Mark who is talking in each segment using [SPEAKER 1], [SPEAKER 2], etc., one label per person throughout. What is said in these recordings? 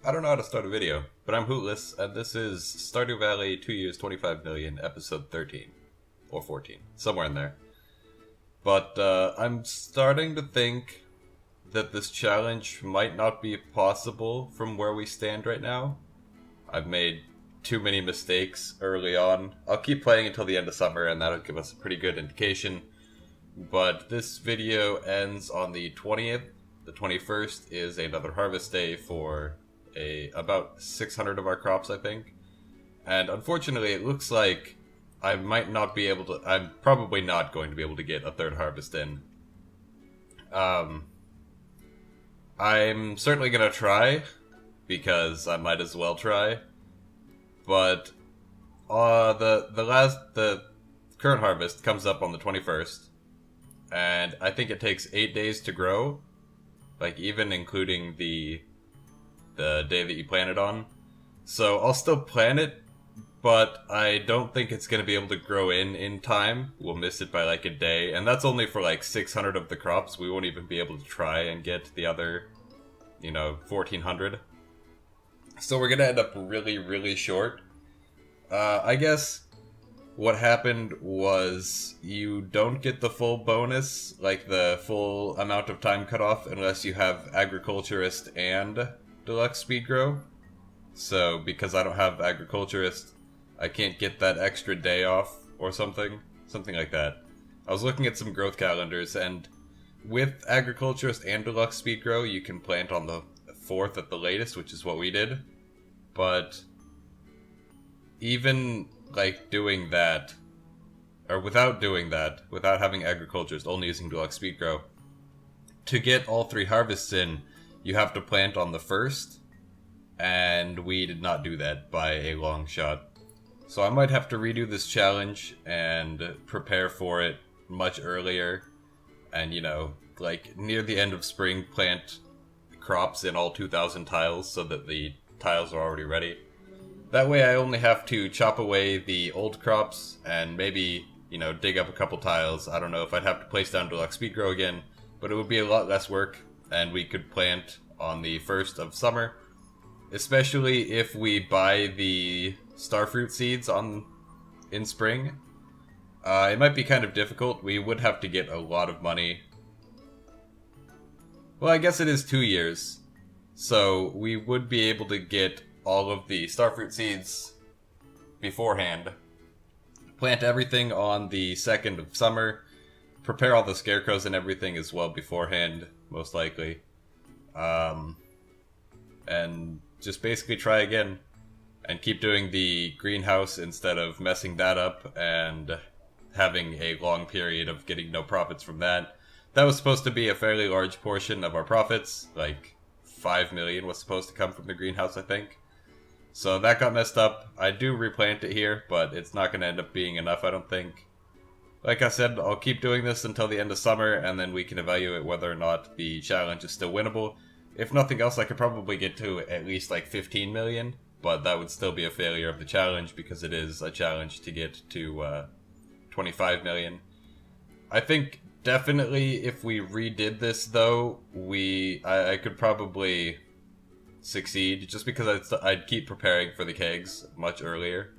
[SPEAKER 1] I don't know how to start a video, but I'm Hootless, and this is Stardew Valley 2 Years 25 Million, episode 13. Or 14. Somewhere in there. But I'm starting to think that this challenge might not be possible from where we stand right now. I've made too many mistakes early on. I'll keep playing until the end of summer, and that'll give us a pretty good indication. But this video ends on the 20th. The 21st is another harvest day for about 600 of our crops, I think. And unfortunately, it looks like I might not be able to. I'm probably not going to be able to get a third harvest in. I'm certainly gonna try because I might as well try. But the current harvest comes up on the 21st, and I think it takes 8 days to grow. Like even including the day that you plant it on. So I'll still plant it, but I don't think it's going to be able to grow in time. We'll miss it by like a day, and that's only for like 600 of the crops. We won't even be able to try and get the other, 1,400. So we're going to end up really, really short. I guess what happened was you don't get the full bonus, like the full amount of time cut off, unless you have agriculturist and deluxe speed grow. So because I don't have agriculturist, I can't get that extra day off or something like that. I was looking at some growth calendars, and with agriculturist and deluxe speed grow you can plant on the 4th at the latest, which is what we did. But even like doing that, or without doing that, without having agriculturist, only using deluxe speed grow, to get all 3 harvests in, you have to plant on the 1st, and we did not do that by a long shot. So I might have to redo this challenge and prepare for it much earlier, and like near the end of spring, plant crops in all 2,000 tiles so that the tiles are already ready. That way I only have to chop away the old crops and maybe, dig up a couple tiles. I don't know if I'd have to place down deluxe speed grow again, but it would be a lot less work, and we could plant on the 1st of summer, especially if we buy the starfruit seeds in spring. It might be kind of difficult. We would have to get a lot of money. Well, I guess it is 2 years, so we would be able to get all of the starfruit seeds beforehand, plant everything on the 2nd of summer, prepare all the scarecrows and everything as well beforehand, most likely, and just basically try again and keep doing the greenhouse instead of messing that up and having a long period of getting no profits from that. That was supposed to be a fairly large portion of our profits, like 5 million was supposed to come from the greenhouse, I think. So that got messed up. I do replant it here, but it's not going to end up being enough, I don't think. Like I said, I'll keep doing this until the end of summer, and then we can evaluate whether or not the challenge is still winnable. If nothing else, I could probably get to at least like 15 million, but that would still be a failure of the challenge because it is a challenge to get to 25 million. I think definitely if we redid this, though, I could probably succeed, just because I'd keep preparing for the kegs much earlier,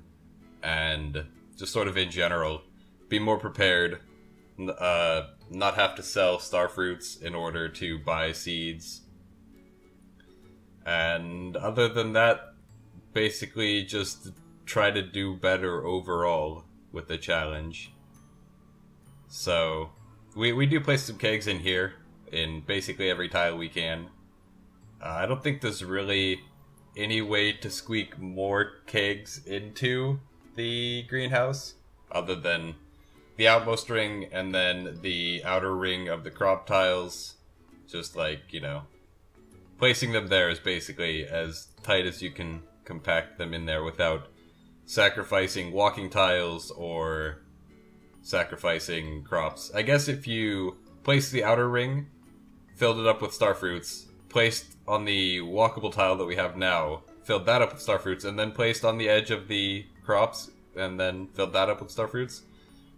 [SPEAKER 1] and just sort of in general be more prepared, not have to sell starfruits in order to buy seeds, and other than that, basically just try to do better overall with the challenge. So we do place some kegs in here in basically every tile we can. I don't think there's really any way to squeak more kegs into the greenhouse other than the outmost ring and then the outer ring of the crop tiles. Just like, placing them there is basically as tight as you can compact them in there without sacrificing walking tiles or sacrificing crops. I guess if you place the outer ring, filled it up with starfruits, placed on the walkable tile that we have now, filled that up with starfruits, and then placed on the edge of the crops, and then filled that up with starfruits,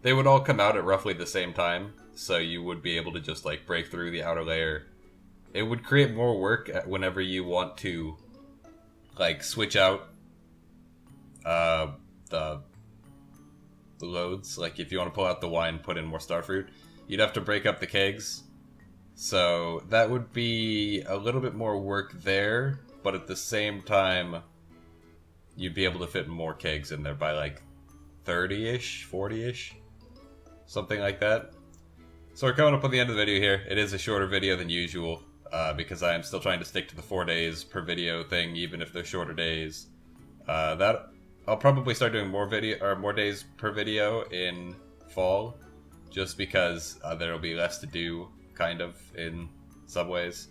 [SPEAKER 1] they would all come out at roughly the same time, so you would be able to just break through the outer layer. It would create more work whenever you want to like switch out the loads. Like if you want to pull out the wine, put in more starfruit, you'd have to break up the kegs. So that would be a little bit more work there, but at the same time, you'd be able to fit more kegs in there by like 30-ish, 40-ish, something like that. So we're coming up on the end of the video here. It is a shorter video than usual, because I am still trying to stick to the 4 days per video thing, even if they're shorter days. That I'll probably start doing more days per video in fall, just because there'll be less to do, kind of, in some ways.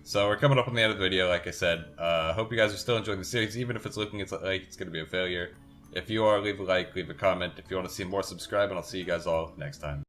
[SPEAKER 1] So we're coming up on the end of the video, like I said. Hope you guys are still enjoying the series, even if it's looking like it's going to be a failure. If you are, leave a like, leave a comment. If you want to see more, subscribe, and I'll see you guys all next time.